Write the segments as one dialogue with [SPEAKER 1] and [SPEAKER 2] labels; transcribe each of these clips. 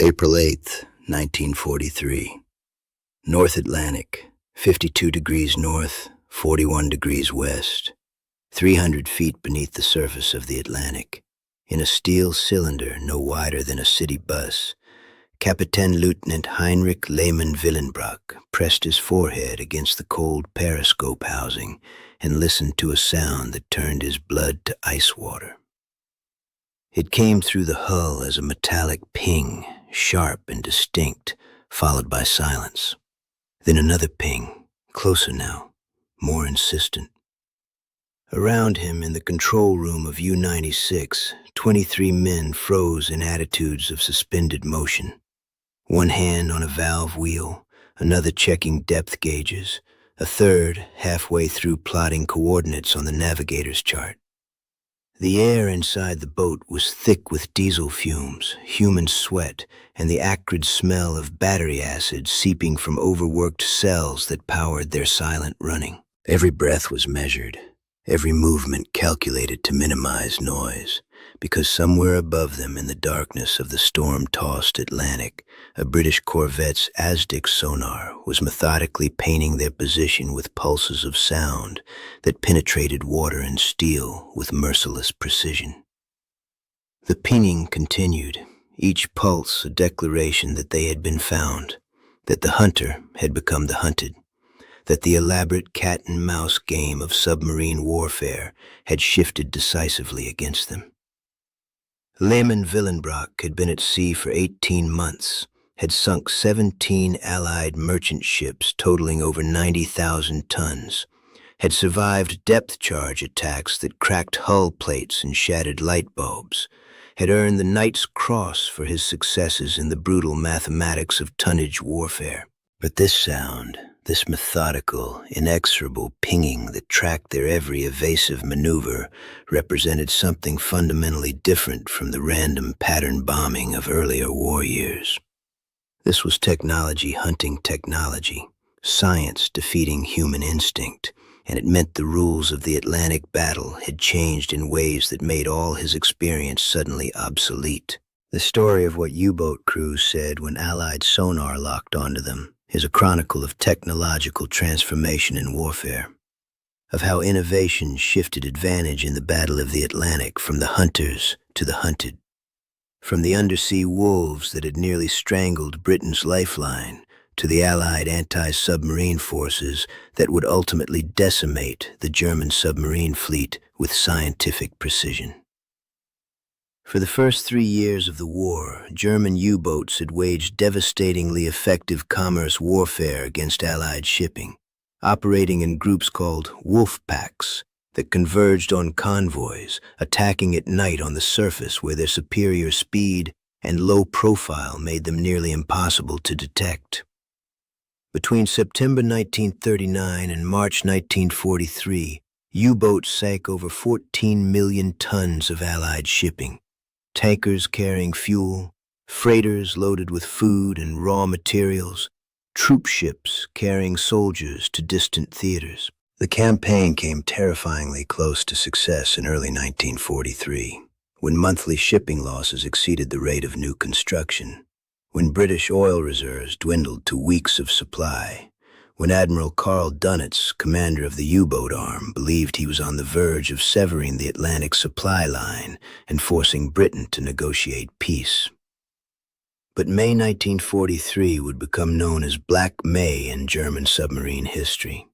[SPEAKER 1] April 8th, 1943. North Atlantic, 52 degrees north, 41 degrees west. 300 feet beneath the surface of the Atlantic, in a steel cylinder no wider than a city bus, Kapitän Lieutenant Heinrich Lehmann Willenbrock pressed his forehead against the cold periscope housing and listened to a sound that turned his blood to ice water. It came through the hull as a metallic ping, sharp and distinct, followed by silence. Then another ping, closer now, more insistent. Around him in the control room of U-96, 23 men froze in attitudes of suspended motion. One hand on a valve wheel, another checking depth gauges, a third halfway through plotting coordinates on the navigator's chart. The air inside the boat was thick with diesel fumes, human sweat, and the acrid smell of battery acid seeping from overworked cells that powered their silent running. Every breath was measured, every movement calculated to minimize noise, because somewhere above them in the darkness of the storm-tossed Atlantic, a British corvette's Aztec sonar was methodically painting their position with pulses of sound that penetrated water and steel with merciless precision. The pinging continued, each pulse a declaration that they had been found, that the hunter had become the hunted, that the elaborate cat-and-mouse game of submarine warfare had shifted decisively against them. Lehmann Willenbrock had been at sea for 18 months, had sunk 17 Allied merchant ships totaling over 90,000 tons, had survived depth charge attacks that cracked hull plates and shattered light bulbs, had earned the Knight's Cross for his successes in the brutal mathematics of tonnage warfare. But this sound, this methodical, inexorable pinging that tracked their every evasive maneuver, represented something fundamentally different from the random pattern bombing of earlier war years. This was technology hunting technology, science defeating human instinct, and it meant the rules of the Atlantic battle had changed in ways that made all his experience suddenly obsolete. The story of what U-boat crews said when Allied sonar locked onto them is a chronicle of technological transformation in warfare, of how innovation shifted advantage in the Battle of the Atlantic from the hunters to the hunted, from the undersea wolves that had nearly strangled Britain's lifeline to the Allied anti-submarine forces that would ultimately decimate the German submarine fleet with scientific precision. For the first 3 years of the war, German U-boats had waged devastatingly effective commerce warfare against Allied shipping, operating in groups called wolf packs that converged on convoys, attacking at night on the surface where their superior speed and low profile made them nearly impossible to detect. Between September 1939 and March 1943, U-boats sank over 14 million tons of Allied shipping. Tankers carrying fuel, freighters loaded with food and raw materials, troop ships carrying soldiers to distant theaters. The campaign came terrifyingly close to success in early 1943, when monthly shipping losses exceeded the rate of new construction, when British oil reserves dwindled to weeks of supply, when Admiral Karl Dönitz, commander of the U-boat arm, believed he was on the verge of severing the Atlantic supply line and forcing Britain to negotiate peace. But May 1943 would become known as Black May in German submarine history,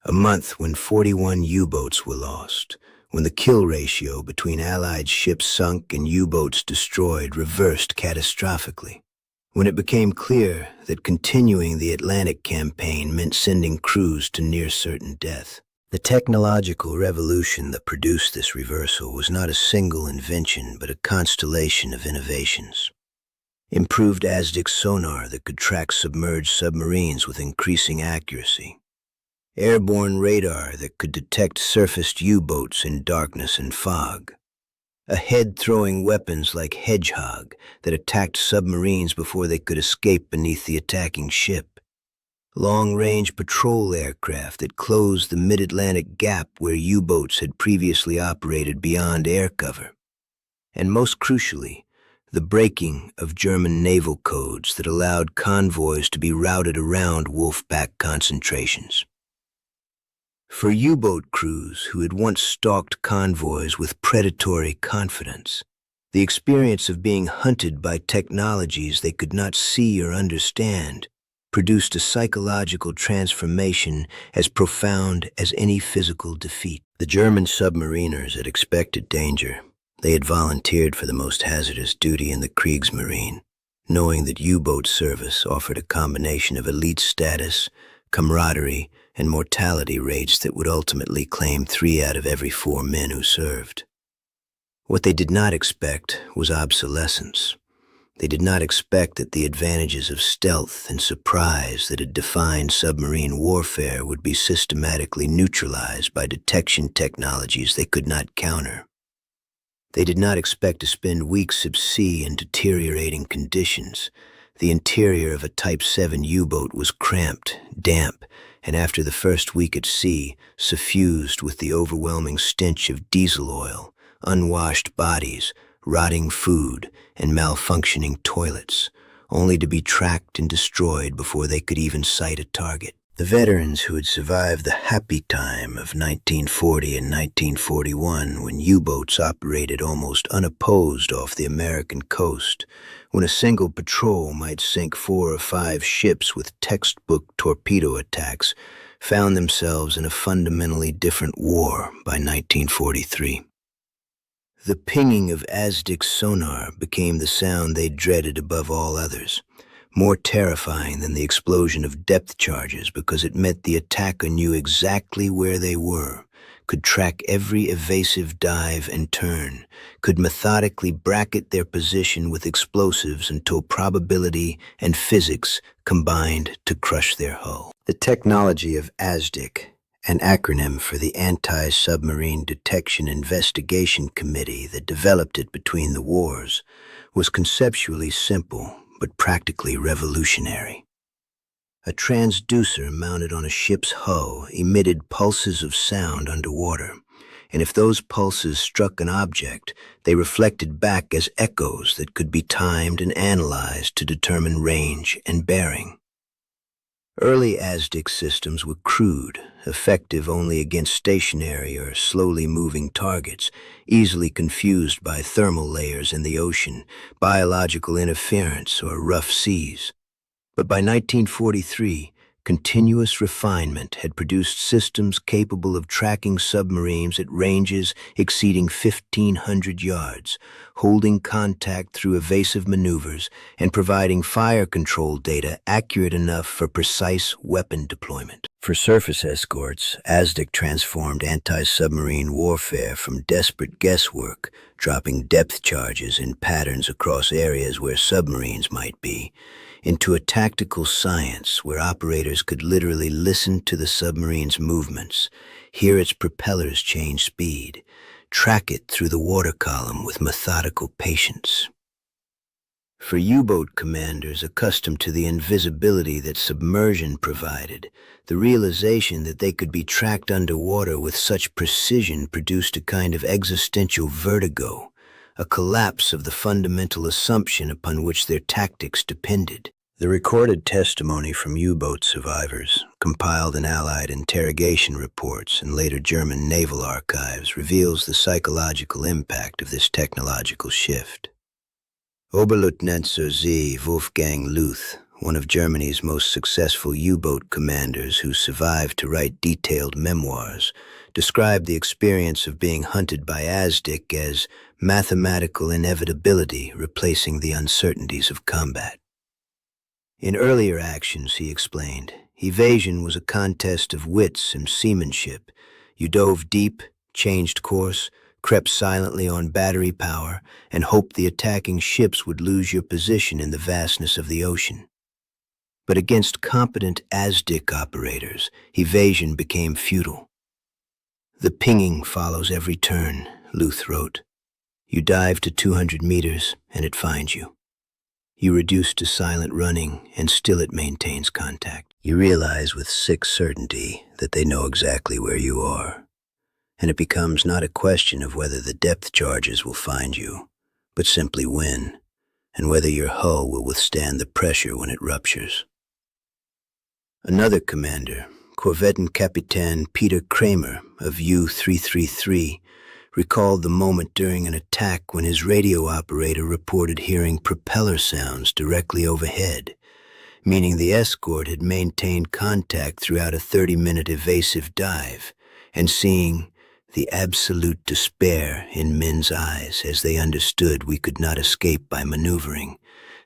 [SPEAKER 1] a month when 41 U-boats were lost, when the kill ratio between Allied ships sunk and U-boats destroyed reversed catastrophically, when it became clear that continuing the Atlantic campaign meant sending crews to near-certain death. The technological revolution that produced this reversal was not a single invention, but a constellation of innovations. Improved Aztec sonar that could track submerged submarines with increasing accuracy. Airborne radar that could detect surfaced U-boats in darkness and fog. Ahead-throwing weapons like Hedgehog that attacked submarines before they could escape beneath the attacking ship. Long-range patrol aircraft that closed the mid-Atlantic gap where U-boats had previously operated beyond air cover. And most crucially, the breaking of German naval codes that allowed convoys to be routed around wolfpack concentrations. For U-boat crews who had once stalked convoys with predatory confidence, the experience of being hunted by technologies they could not see or understand produced a psychological transformation as profound as any physical defeat. The German submariners had expected danger. They had volunteered for the most hazardous duty in the Kriegsmarine, knowing that U-boat service offered a combination of elite status, camaraderie, and mortality rates that would ultimately claim 3 out of every 4 men who served. What they did not expect was obsolescence. They did not expect that the advantages of stealth and surprise that had defined submarine warfare would be systematically neutralized by detection technologies they could not counter. They did not expect to spend weeks at sea in deteriorating conditions. The interior of a Type 7 U-boat was cramped, damp, and after the first week at sea, suffused with the overwhelming stench of diesel oil, unwashed bodies, rotting food, and malfunctioning toilets, only to be tracked and destroyed before they could even sight a target. The veterans who had survived the happy time of 1940 and 1941, when U-boats operated almost unopposed off the American coast, when a single patrol might sink 4 or 5 ships with textbook torpedo attacks, found themselves in a fundamentally different war by 1943. The pinging of ASDIC's sonar became the sound they dreaded above all others, more terrifying than the explosion of depth charges because it meant the attacker knew exactly where they were, could track every evasive dive and turn, could methodically bracket their position with explosives until probability and physics combined to crush their hull. The technology of ASDIC, an acronym for the Anti-Submarine Detection Investigation Committee that developed it between the wars, was conceptually simple but practically revolutionary. A transducer mounted on a ship's hull emitted pulses of sound underwater, and if those pulses struck an object, they reflected back as echoes that could be timed and analyzed to determine range and bearing. Early ASDIC systems were crude, effective only against stationary or slowly moving targets, easily confused by thermal layers in the ocean, biological interference, or rough seas. But by 1943, continuous refinement had produced systems capable of tracking submarines at ranges exceeding 1,500 yards, holding contact through evasive maneuvers, and providing fire control data accurate enough for precise weapon deployment. For surface escorts, ASDIC transformed anti-submarine warfare from desperate guesswork, dropping depth charges in patterns across areas where submarines might be, into a tactical science where operators could literally listen to the submarine's movements, hear its propellers change speed, track it through the water column with methodical patience. For U-boat commanders accustomed to the invisibility that submersion provided, the realization that they could be tracked underwater with such precision produced a kind of existential vertigo, a collapse of the fundamental assumption upon which their tactics depended. The recorded testimony from U-boat survivors, compiled in Allied interrogation reports and later German naval archives, reveals the psychological impact of this technological shift. Oberleutnant Sir Z. Wolfgang Luth, one of Germany's most successful U-boat commanders who survived to write detailed memoirs, described the experience of being hunted by ASDIC as mathematical inevitability replacing the uncertainties of combat. In earlier actions, he explained, evasion was a contest of wits and seamanship. You dove deep, changed course, crept silently on battery power, and hoped the attacking ships would lose your position in the vastness of the ocean. But against competent ASDIC operators, evasion became futile. The pinging follows every turn, Luth wrote. You dive to 200 meters, and it finds you. You reduce to silent running, and still it maintains contact. You realize with sick certainty that they know exactly where you are. And it becomes not a question of whether the depth charges will find you, but simply when. and whether your hull will withstand the pressure when it ruptures. Another commander, Korvettenkapitan Peter Kramer of U-333, recalled the moment during an attack when his radio operator reported hearing propeller sounds directly overhead, meaning the escort had maintained contact throughout a 30-minute evasive dive, and seeing the absolute despair in men's eyes as they understood we could not escape by maneuvering,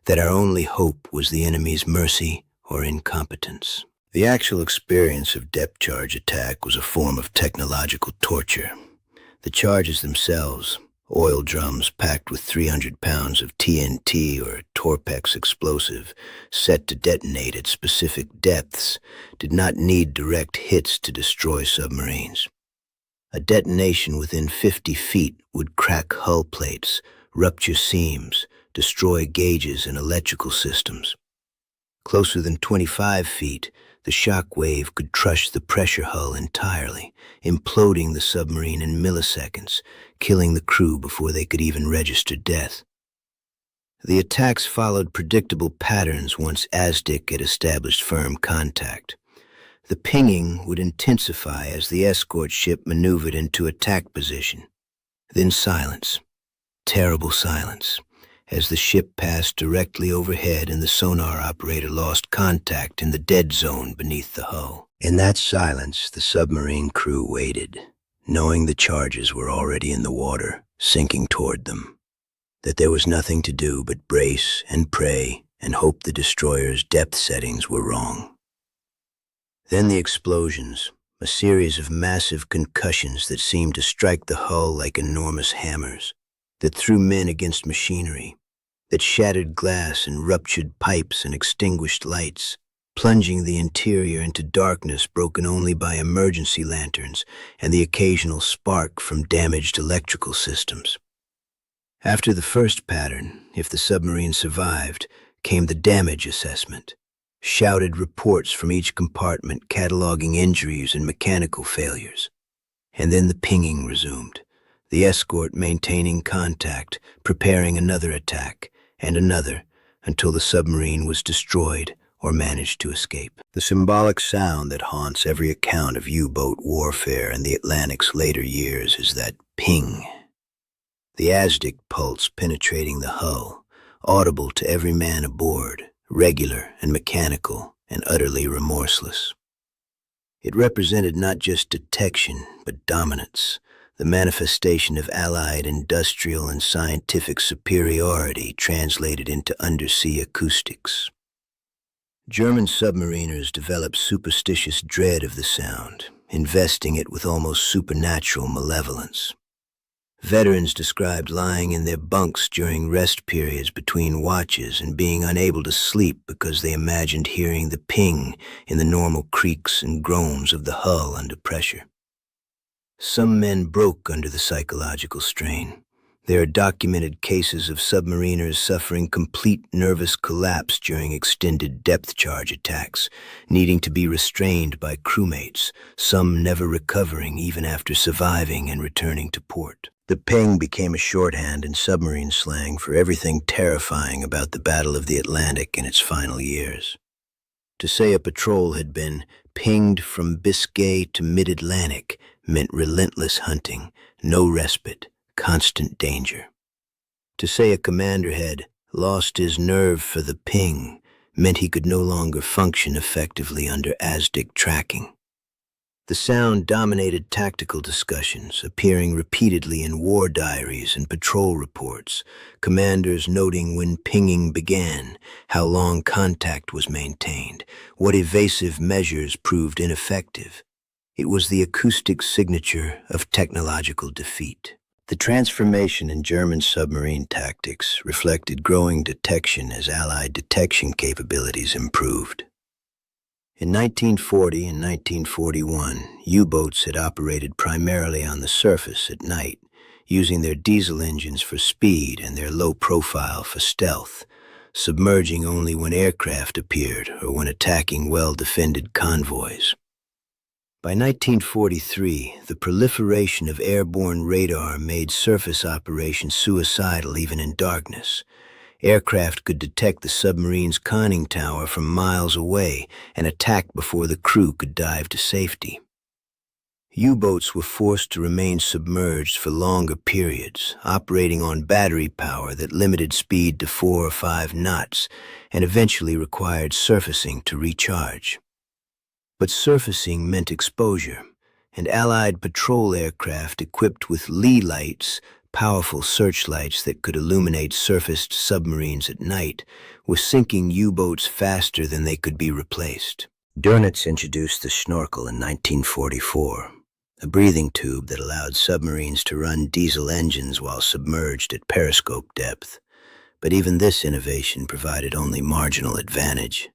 [SPEAKER 1] that our only hope was the enemy's mercy or incompetence. The actual experience of depth charge attack was a form of technological torture. The charges themselves, oil drums packed with 300 pounds of TNT or Torpex explosive set to detonate at specific depths, did not need direct hits to destroy submarines. A detonation within 50 feet would crack hull plates, rupture seams, destroy gauges and electrical systems. Closer than 25 feet, the shock wave could crush the pressure hull entirely, imploding the submarine in milliseconds, killing the crew before they could even register death. The attacks followed predictable patterns once ASDIC had established firm contact. The pinging would intensify as the escort ship maneuvered into attack position. Then silence, terrible silence, as the ship passed directly overhead and the sonar operator lost contact in the dead zone beneath the hull. In that silence, the submarine crew waited, knowing the charges were already in the water, sinking toward them, that there was nothing to do but brace and pray and hope the destroyer's depth settings were wrong. Then the explosions, a series of massive concussions that seemed to strike the hull like enormous hammers, that threw men against machinery, that shattered glass and ruptured pipes and extinguished lights, plunging the interior into darkness broken only by emergency lanterns and the occasional spark from damaged electrical systems. After the first pattern, if the submarine survived, came the damage assessment, shouted reports from each compartment cataloging injuries and mechanical failures. And then the pinging resumed, the escort maintaining contact, preparing another attack, and another, until the submarine was destroyed or managed to escape. The symbolic sound that haunts every account of U-boat warfare in the Atlantic's later years is that ping. The ASDIC pulse penetrating the hull, audible to every man aboard, regular and mechanical and utterly remorseless. It represented not just detection, but dominance, the manifestation of Allied industrial and scientific superiority translated into undersea acoustics. German submariners developed superstitious dread of the sound, investing it with almost supernatural malevolence. Veterans described lying in their bunks during rest periods between watches and being unable to sleep because they imagined hearing the ping in the normal creaks and groans of the hull under pressure. Some men broke under the psychological strain. There are documented cases of submariners suffering complete nervous collapse during extended depth charge attacks, needing to be restrained by crewmates, some never recovering even after surviving and returning to port. The ping became a shorthand in submarine slang for everything terrifying about the Battle of the Atlantic in its final years. To say a patrol had been pinged from Biscay to mid-Atlantic meant relentless hunting, no respite, constant danger. To say a commander had lost his nerve for the ping meant he could no longer function effectively under ASDIC tracking. The sound dominated tactical discussions, appearing repeatedly in war diaries and patrol reports, commanders noting when pinging began, how long contact was maintained, what evasive measures proved ineffective. It was the acoustic signature of technological defeat. The transformation in German submarine tactics reflected growing detection as Allied detection capabilities improved. In 1940 and 1941, U-boats had operated primarily on the surface at night, using their diesel engines for speed and their low profile for stealth, submerging only when aircraft appeared or when attacking well-defended convoys. By 1943, the proliferation of airborne radar made surface operations suicidal even in darkness. Aircraft could detect the submarine's conning tower from miles away and attack before the crew could dive to safety. U-boats were forced to remain submerged for longer periods, operating on battery power that limited speed to 4 or 5 knots and eventually required surfacing to recharge. But surfacing meant exposure, and Allied patrol aircraft equipped with Lee lights, powerful searchlights that could illuminate surfaced submarines at night, were sinking U-boats faster than they could be replaced. Dönitz introduced the snorkel in 1944. A breathing tube that allowed submarines to run diesel engines while submerged at periscope depth. But even this innovation provided only marginal advantage.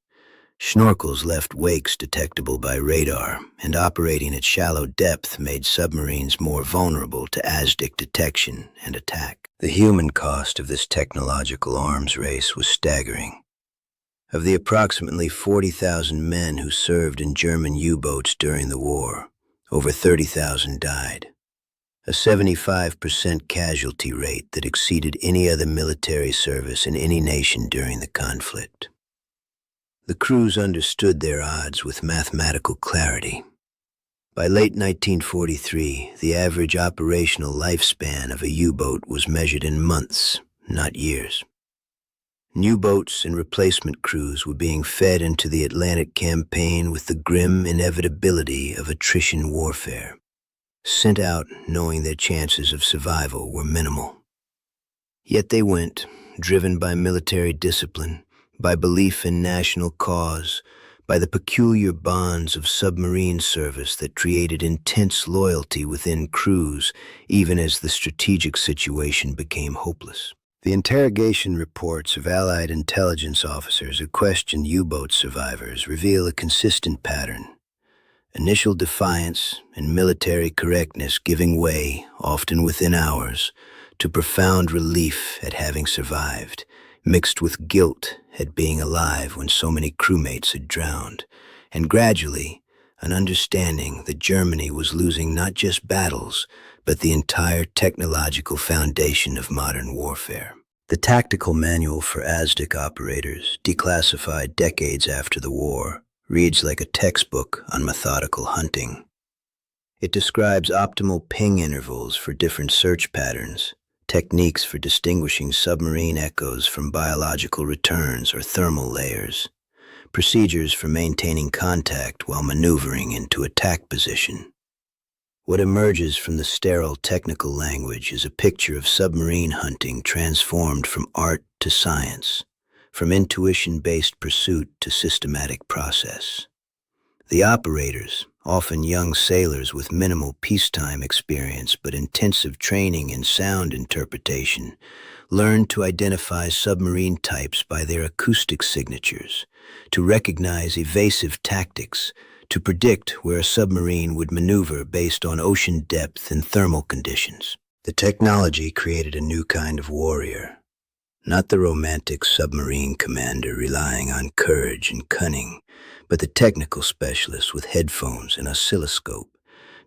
[SPEAKER 1] Snorkels left wakes detectable by radar, and operating at shallow depth made submarines more vulnerable to ASDIC detection and attack. The human cost of this technological arms race was staggering. Of the approximately 40,000 men who served in German U-boats during the war, over 30,000 died, a 75% casualty rate that exceeded any other military service in any nation during the conflict. The crews understood their odds with mathematical clarity. By late 1943, the average operational lifespan of a U-boat was measured in months, not years. New boats and replacement crews were being fed into the Atlantic campaign with the grim inevitability of attrition warfare, sent out knowing their chances of survival were minimal. Yet they went, driven by military discipline, by belief in national cause, by the peculiar bonds of submarine service that created intense loyalty within crews, even as the strategic situation became hopeless. The interrogation reports of Allied intelligence officers who questioned U-boat survivors reveal a consistent pattern. Initial defiance and military correctness giving way, often within hours, to profound relief at having survived, mixed with guilt at being alive when so many crewmates had drowned, and gradually, an understanding that Germany was losing not just battles, but the entire technological foundation of modern warfare. The tactical manual for ASDIC operators, declassified decades after the war, reads like a textbook on methodical hunting. It describes optimal ping intervals for different search patterns, techniques for distinguishing submarine echoes from biological returns or thermal layers, procedures for maintaining contact while maneuvering into attack position. What emerges from the sterile technical language is a picture of submarine hunting transformed from art to science, from intuition-based pursuit to systematic process. The operators, often young sailors with minimal peacetime experience but intensive training in sound interpretation, learned to identify submarine types by their acoustic signatures, to recognize evasive tactics, to predict where a submarine would maneuver based on ocean depth and thermal conditions. The technology created a new kind of warrior, not the romantic submarine commander relying on courage and cunning, but the technical specialist with headphones and oscilloscope,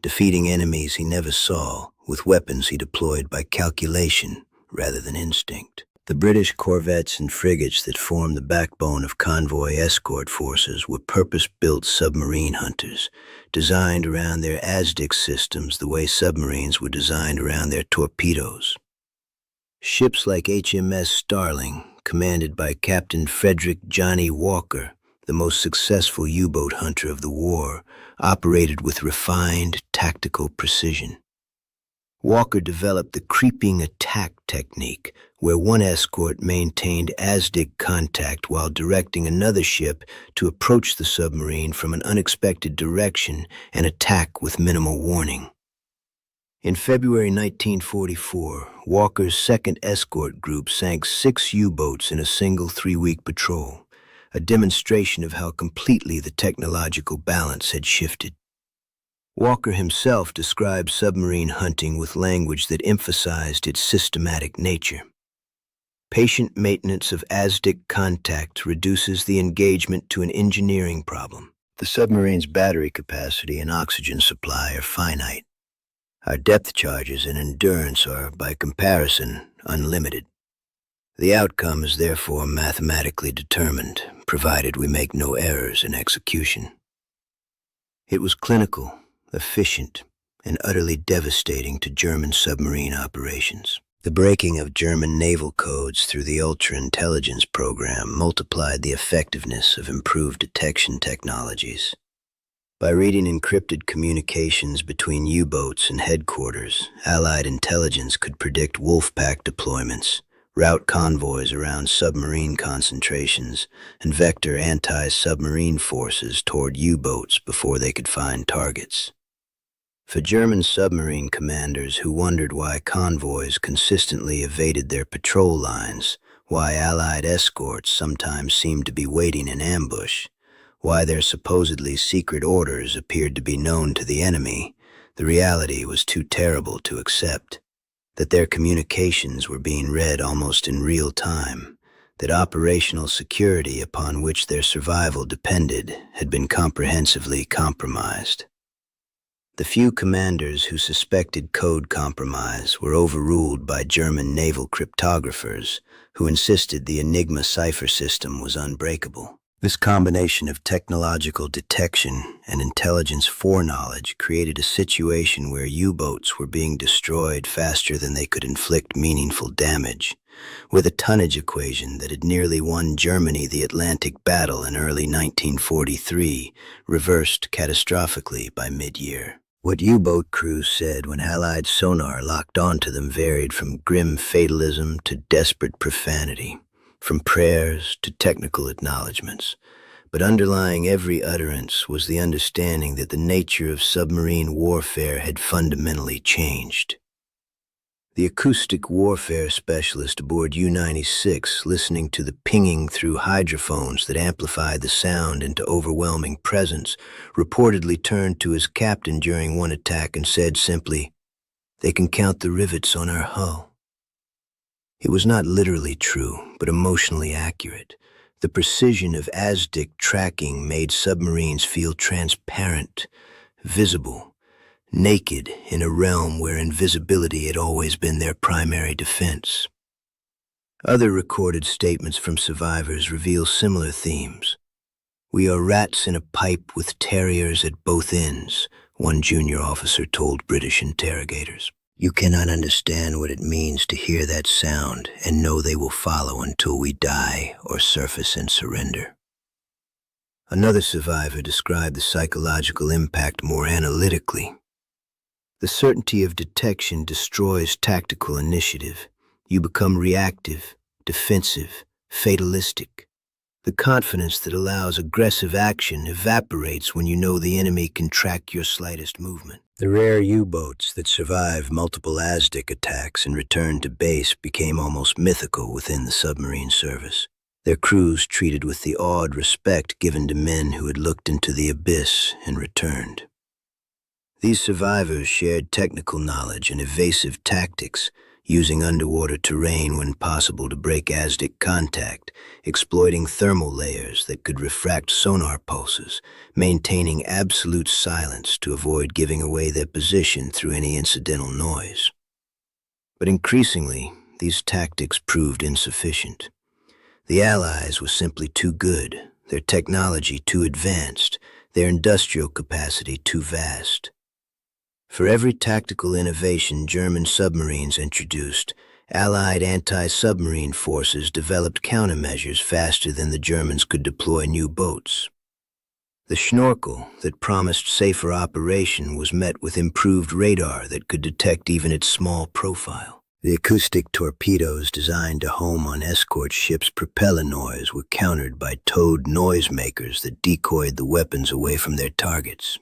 [SPEAKER 1] defeating enemies he never saw with weapons he deployed by calculation rather than instinct. The British corvettes and frigates that formed the backbone of convoy escort forces were purpose-built submarine hunters, designed around their ASDIC systems the way submarines were designed around their torpedoes. Ships like HMS Starling, commanded by Captain Frederick Johnny Walker, the most successful U-boat hunter of the war, operated with refined tactical precision. Walker developed the creeping attack technique, where one escort maintained ASDIC contact while directing another ship to approach the submarine from an unexpected direction and attack with minimal warning. In February 1944, Walker's second escort group sank 6 U-boats in a single 3-week patrol, a demonstration of how completely the technological balance had shifted. Walker himself described submarine hunting with language that emphasized its systematic nature. Patient maintenance of ASDIC contact reduces the engagement to an engineering problem. The submarine's battery capacity and oxygen supply are finite. Our depth charges and endurance are, by comparison, unlimited. The outcome is therefore mathematically determined, provided we make no errors in execution. It was clinical, efficient, and utterly devastating to German submarine operations. The breaking of German naval codes through the ultra-intelligence program multiplied the effectiveness of improved detection technologies. By reading encrypted communications between U-boats and headquarters, Allied intelligence could predict wolf-pack deployments, route convoys around submarine concentrations, and vector anti-submarine forces toward U-boats before they could find targets. For German submarine commanders who wondered why convoys consistently evaded their patrol lines, why Allied escorts sometimes seemed to be waiting in ambush, why their supposedly secret orders appeared to be known to the enemy, the reality was too terrible to accept. That their communications were being read almost in real time, that operational security upon which their survival depended had been comprehensively compromised. The few commanders who suspected code compromise were overruled by German naval cryptographers who insisted the Enigma cipher system was unbreakable. This combination of technological detection and intelligence foreknowledge created a situation where U-boats were being destroyed faster than they could inflict meaningful damage, with a tonnage equation that had nearly won Germany the Atlantic battle in early 1943, reversed catastrophically by mid-year. What U-boat crews said when Allied sonar locked onto them varied from grim fatalism to desperate profanity, from prayers to technical acknowledgments. But underlying every utterance was the understanding that the nature of submarine warfare had fundamentally changed. The acoustic warfare specialist aboard U-96, listening to the pinging through hydrophones that amplified the sound into overwhelming presence, reportedly turned to his captain during one attack and said simply, "They can count the rivets on our hull." It was not literally true, but emotionally accurate. The precision of ASDIC tracking made submarines feel transparent, visible, naked in a realm where invisibility had always been their primary defense. Other recorded statements from survivors reveal similar themes. "We are rats in a pipe with terriers at both ends," one junior officer told British interrogators. "You cannot understand what it means to hear that sound and know they will follow until we die or surface and surrender." Another survivor described the psychological impact more analytically. "The certainty of detection destroys tactical initiative. You become reactive, defensive, fatalistic. The confidence that allows aggressive action evaporates when you know the enemy can track your slightest movement." The rare U-boats that survived multiple ASDIC attacks and returned to base became almost mythical within the submarine service. Their crews treated with the awed respect given to men who had looked into the abyss and returned. These survivors shared technical knowledge and evasive tactics, using underwater terrain when possible to break ASDIC contact, exploiting thermal layers that could refract sonar pulses, maintaining absolute silence to avoid giving away their position through any incidental noise. But increasingly, these tactics proved insufficient. The Allies were simply too good, their technology too advanced, their industrial capacity too vast. For every tactical innovation German submarines introduced, Allied anti-submarine forces developed countermeasures faster than the Germans could deploy new boats. The Schnorkel that promised safer operation was met with improved radar that could detect even its small profile. The acoustic torpedoes designed to home on escort ships' propeller noise were countered by towed noisemakers that decoyed the weapons away from their targets.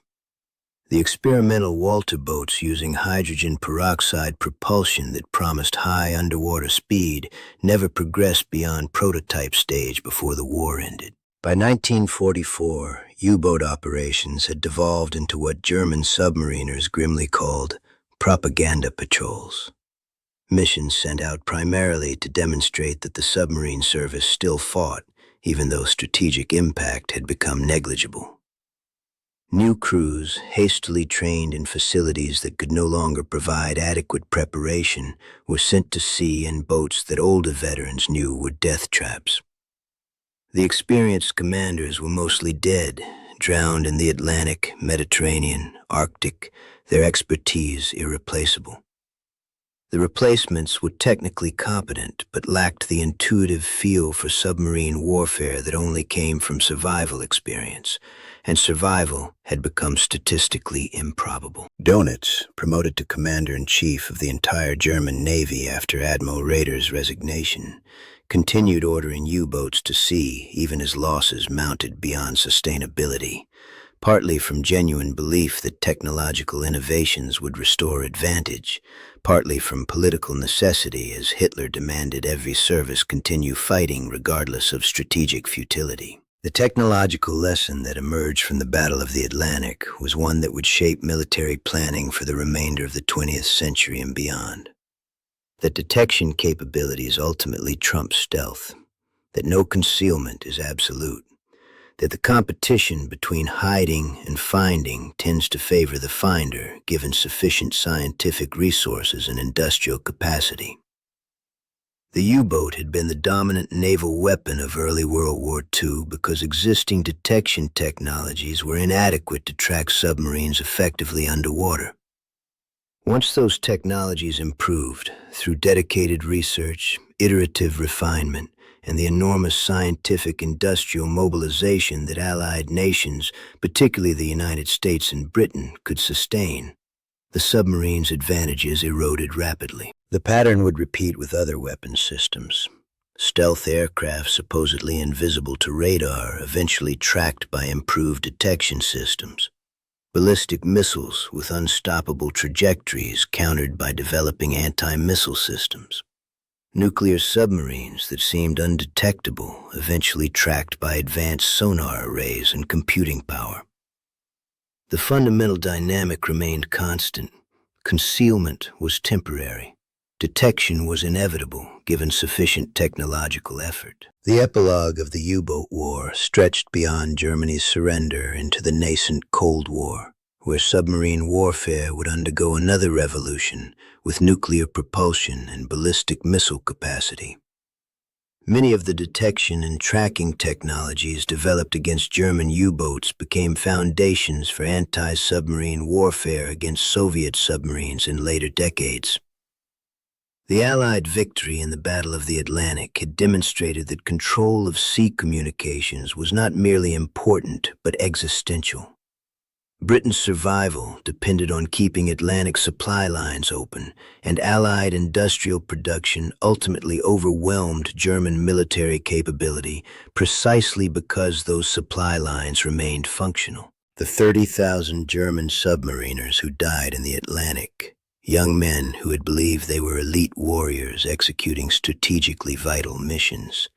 [SPEAKER 1] The experimental Walter boats using hydrogen peroxide propulsion that promised high underwater speed never progressed beyond prototype stage before the war ended. By 1944, U-boat operations had devolved into what German submariners grimly called propaganda patrols. Missions sent out primarily to demonstrate that the submarine service still fought, even though strategic impact had become negligible. New crews, hastily trained in facilities that could no longer provide adequate preparation, were sent to sea in boats that older veterans knew were death traps. The experienced commanders were mostly dead, drowned in the Atlantic, Mediterranean, Arctic, their expertise irreplaceable. The replacements were technically competent, but lacked the intuitive feel for submarine warfare that only came from survival experience, and survival had become statistically improbable. Donitz, promoted to commander-in-chief of the entire German Navy after Admiral Raeder's resignation, continued ordering U-boats to sea even as losses mounted beyond sustainability, partly from genuine belief that technological innovations would restore advantage, partly from political necessity as Hitler demanded every service continue fighting regardless of strategic futility. The technological lesson that emerged from the Battle of the Atlantic was one that would shape military planning for the remainder of the 20th century and beyond. That detection capabilities ultimately trump stealth, that no concealment is absolute, that the competition between hiding and finding tends to favor the finder given sufficient scientific resources and industrial capacity. The U-boat had been the dominant naval weapon of early World War II because existing detection technologies were inadequate to track submarines effectively underwater. Once those technologies improved, through dedicated research, iterative refinement, and the enormous scientific industrial mobilization that Allied nations, particularly the United States and Britain, could sustain, the submarine's advantages eroded rapidly. The pattern would repeat with other weapons systems. Stealth aircraft supposedly invisible to radar, eventually tracked by improved detection systems. Ballistic missiles with unstoppable trajectories countered by developing anti-missile systems. Nuclear submarines that seemed undetectable, eventually tracked by advanced sonar arrays and computing power. The fundamental dynamic remained constant. Concealment was temporary. Detection was inevitable, given sufficient technological effort. The epilogue of the U-boat war stretched beyond Germany's surrender into the nascent Cold War, where submarine warfare would undergo another revolution with nuclear propulsion and ballistic missile capacity. Many of the detection and tracking technologies developed against German U-boats became foundations for anti-submarine warfare against Soviet submarines in later decades. The Allied victory in the Battle of the Atlantic had demonstrated that control of sea communications was not merely important but existential. Britain's survival depended on keeping Atlantic supply lines open, and Allied industrial production ultimately overwhelmed German military capability precisely because those supply lines remained functional. The 30,000 German submariners who died in the Atlantic, young men who had believed they were elite warriors executing strategically vital missions,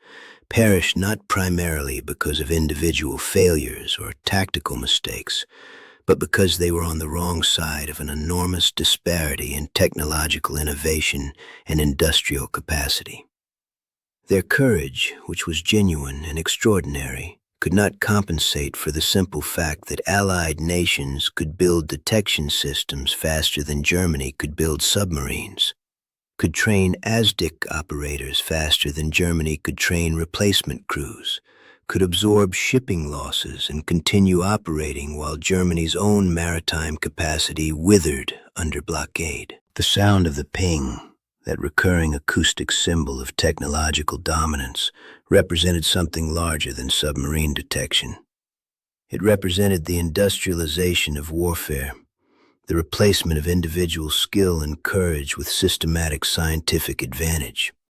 [SPEAKER 1] perished not primarily because of individual failures or tactical mistakes, but because they were on the wrong side of an enormous disparity in technological innovation and industrial capacity. Their courage, which was genuine and extraordinary, could not compensate for the simple fact that Allied nations could build detection systems faster than Germany could build submarines, could train ASDIC operators faster than Germany could train replacement crews, could absorb shipping losses and continue operating while Germany's own maritime capacity withered under blockade. The sound of the ping, that recurring acoustic symbol of technological dominance, represented something larger than submarine detection. It represented the industrialization of warfare, the replacement of individual skill and courage with systematic scientific advantage.